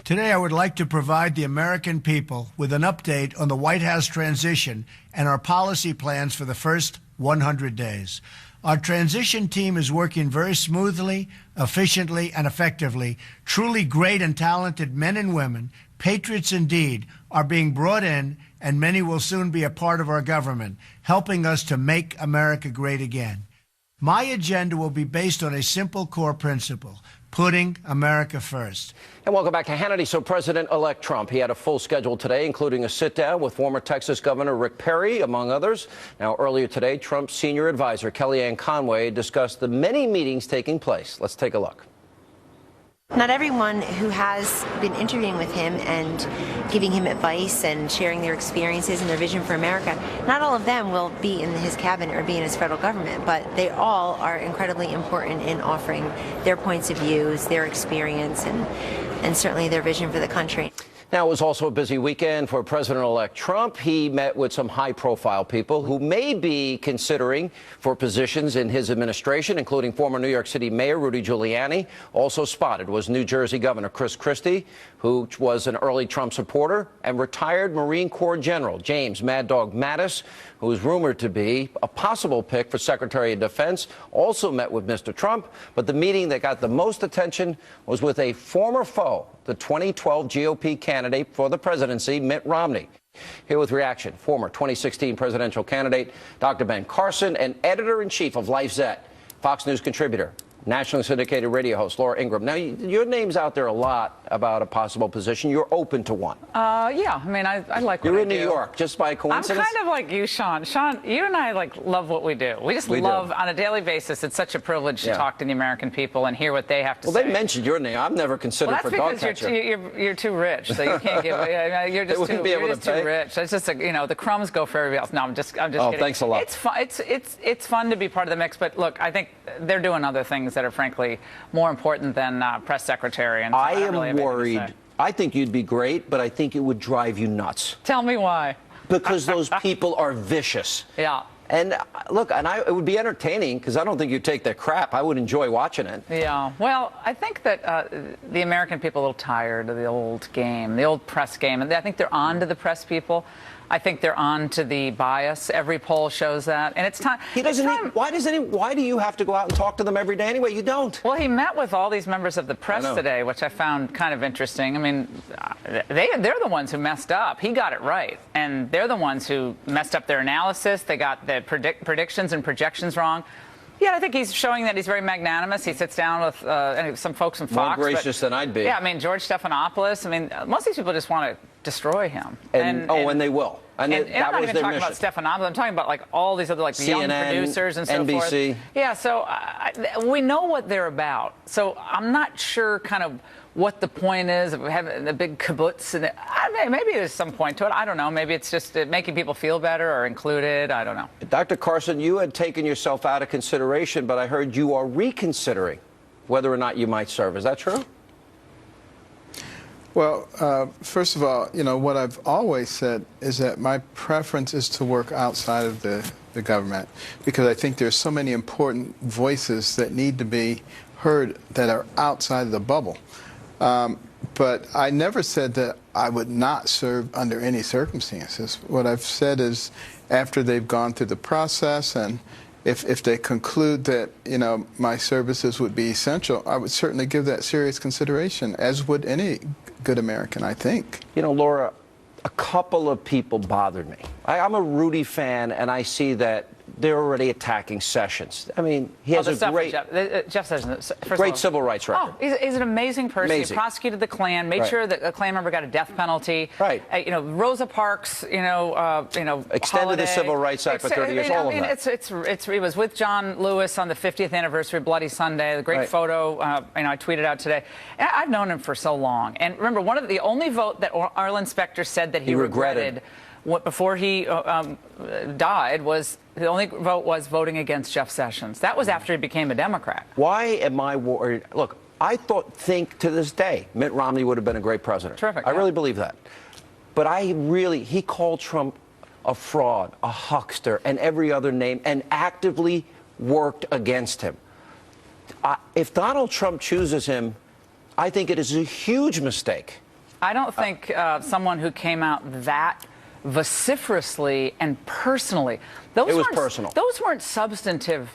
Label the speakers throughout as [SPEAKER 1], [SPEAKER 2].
[SPEAKER 1] Today, I would like to provide the American people with an update on the White House transition and our policy plans for the first 100 days. Our transition team is working very smoothly, efficiently, and effectively. Truly great and talented men and women, patriots indeed, are being brought in, and many will soon be a part of our government, helping us to make America great again. My agenda will be based on a simple core principle: putting America first.
[SPEAKER 2] And welcome back to Hannity. So President-elect Trump, he had a full schedule today, including a sit-down with former Texas Governor Rick Perry, among others. Now, earlier today, Trump's senior advisor, Kellyanne Conway, discussed the many meetings taking place. Let's take a look.
[SPEAKER 3] Not everyone who has been interviewing with him and giving him advice and sharing their experiences and their vision for America, not all of them will be in his cabinet or be in his federal government, but they all are incredibly important in offering their points of views, their experience, and certainly their vision for the country.
[SPEAKER 2] Now, it was also a busy weekend for President-elect Trump. He met with some high-profile people who may be considering for positions in his administration, including former New York City Mayor Rudy Giuliani. Also spotted was New Jersey Governor Chris Christie, who was an early Trump supporter, and retired Marine Corps General James Mad Dog Mattis, who is rumored to be a possible pick for Secretary of Defense, also met with Mr. Trump. But the meeting that got the most attention was with a former foe, the 2012 GOP candidate for the presidency, Mitt Romney. Here with reaction, former 2016 presidential candidate Dr. Ben Carson and editor-in-chief of LifeZette, Fox News contributor, nationally syndicated radio host Laure Ingraham. Now, your name's out there a lot about a possible position. You're open to one.
[SPEAKER 4] Yeah. I mean, I like what
[SPEAKER 2] You're
[SPEAKER 4] I
[SPEAKER 2] in New
[SPEAKER 4] do.
[SPEAKER 2] York, just by coincidence?
[SPEAKER 4] I'm kind of like you, Sean. Sean, you and I love what we do. We just love, on a daily basis, it's such a privilege to talk to the American people and hear what they have to say.
[SPEAKER 2] Well, they mentioned your name. I've never considered for dog catcher.
[SPEAKER 4] That's because you're too rich, so you can't give. You're just too rich. It's just the crumbs go for everybody else. No, I'm just kidding.
[SPEAKER 2] Thanks a lot.
[SPEAKER 4] It's fun. It's fun to be part of the mix, but look, I think they're doing other things that are frankly more important than press secretary. And so
[SPEAKER 2] I am worried. I think you'd be great, but I think it would drive you nuts.
[SPEAKER 4] Tell me why.
[SPEAKER 2] Because those people are vicious.
[SPEAKER 4] Yeah.
[SPEAKER 2] And look, it would be entertaining because I don't think you'd take that crap. I would enjoy watching it.
[SPEAKER 4] Yeah. Well, I think that the American people are a little tired of the old game, the old press game. And I think they're on to the press people. I think they're on to the bias. Every poll shows that. And it's time.
[SPEAKER 2] Why do you have to go out and talk to them every day anyway? You don't.
[SPEAKER 4] Well, he met with all these members of the press today, which I found kind of interesting. I mean, they're the ones who messed up. He got it right. And they're the ones who messed up their analysis. They got the predictions and projections wrong. Yeah, I think he's showing that he's very magnanimous. He sits down with some folks from Fox.
[SPEAKER 2] More gracious than I'd be.
[SPEAKER 4] Yeah, I mean, George Stephanopoulos. I mean, most of these people just want to destroy him.
[SPEAKER 2] And they will. And
[SPEAKER 4] I'm not even talking about Stephanopoulos. I'm talking about like all these other
[SPEAKER 2] CNN,
[SPEAKER 4] young producers and so
[SPEAKER 2] NBC.
[SPEAKER 4] forth. Yeah, so we know what they're about. So I'm not sure kind of what the point is of having the big kibbutz. And maybe there's some point to it. I don't know. Maybe it's just making people feel better or included. I don't know.
[SPEAKER 2] Dr. Carson, you had taken yourself out of consideration, but I heard you are reconsidering whether or not you might serve. Is that true?
[SPEAKER 5] Well, first of all, what I've always said is that my preference is to work outside of the government because I think there's so many important voices that need to be heard that are outside of the bubble. But I never said that I would not serve under any circumstances. What I've said is after they've gone through the process and if they conclude that, my services would be essential, I would certainly give that serious consideration, as would any good American, I think.
[SPEAKER 2] Laura, a couple of people bothered me. I'm a Rudy fan, and I see that they're already attacking Sessions. I mean, he has a great
[SPEAKER 4] Jeff Sessions,
[SPEAKER 2] great civil rights record.
[SPEAKER 4] Oh, he's an amazing person.
[SPEAKER 2] Amazing.
[SPEAKER 4] He prosecuted the Klan, made sure that a Klan member got a death penalty.
[SPEAKER 2] Right.
[SPEAKER 4] Rosa Parks.
[SPEAKER 2] Extended
[SPEAKER 4] Holiday.
[SPEAKER 2] the Civil Rights Act for 30 years. All of that.
[SPEAKER 4] He was with John Lewis on the 50th anniversary of Bloody Sunday. The great photo. I tweeted out today. And I've known him for so long. And remember, the only vote that Arlen Specter said that he regretted before he died was the only vote was voting against Jeff Sessions. That was after he became a Democrat.
[SPEAKER 2] Why am I worried? Look, I think to this day Mitt Romney would have been a great president.
[SPEAKER 4] Terrific.
[SPEAKER 2] I really believe that. But he called Trump a fraud, a huckster, and every other name, and actively worked against him. If Donald Trump chooses him, I think it is a huge mistake
[SPEAKER 4] I don't think someone who came out that vociferously and personally.
[SPEAKER 2] It was personal.
[SPEAKER 4] Those weren't substantive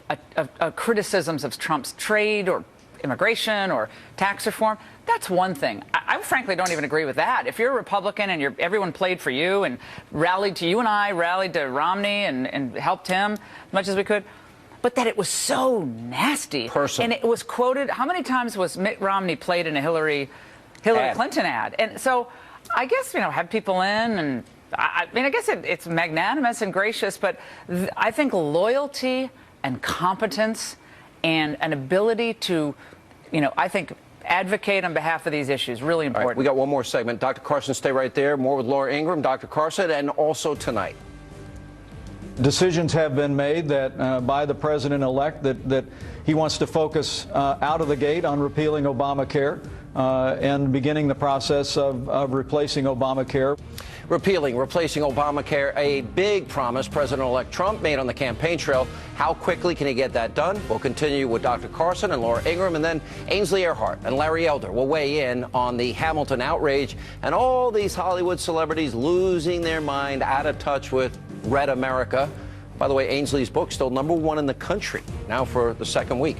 [SPEAKER 4] criticisms of Trump's trade or immigration or tax reform. That's one thing. I frankly don't even agree with that. If you're a Republican and everyone played for you and rallied to you, and I rallied to Romney and helped him as much as we could, but that it was so nasty.
[SPEAKER 2] Personal.
[SPEAKER 4] And it was quoted. How many times was Mitt Romney played in a Hillary Clinton ad? And so I guess, have people in, and I mean, I guess it's magnanimous and gracious, but I think loyalty and competence and an ability to, I think, advocate on behalf of these issues, really important.
[SPEAKER 2] All right, we got one more segment. Dr. Carson, stay right there. More with Laure Ingraham, Dr. Carson, and also tonight.
[SPEAKER 6] Decisions have been made that by the president-elect that he wants to focus out of the gate on repealing Obamacare and beginning the process of replacing Obamacare.
[SPEAKER 2] Replacing Obamacare, a big promise President-elect Trump made on the campaign trail. How quickly can he get that done? We'll continue with Dr. Carson and Laure Ingraham, and then Ainsley Earhardt and Larry Elder will weigh in on the Hamilton outrage and all these Hollywood celebrities losing their mind, out of touch with Red America. By the way, Ainsley's book still #1 in the country now for the second week.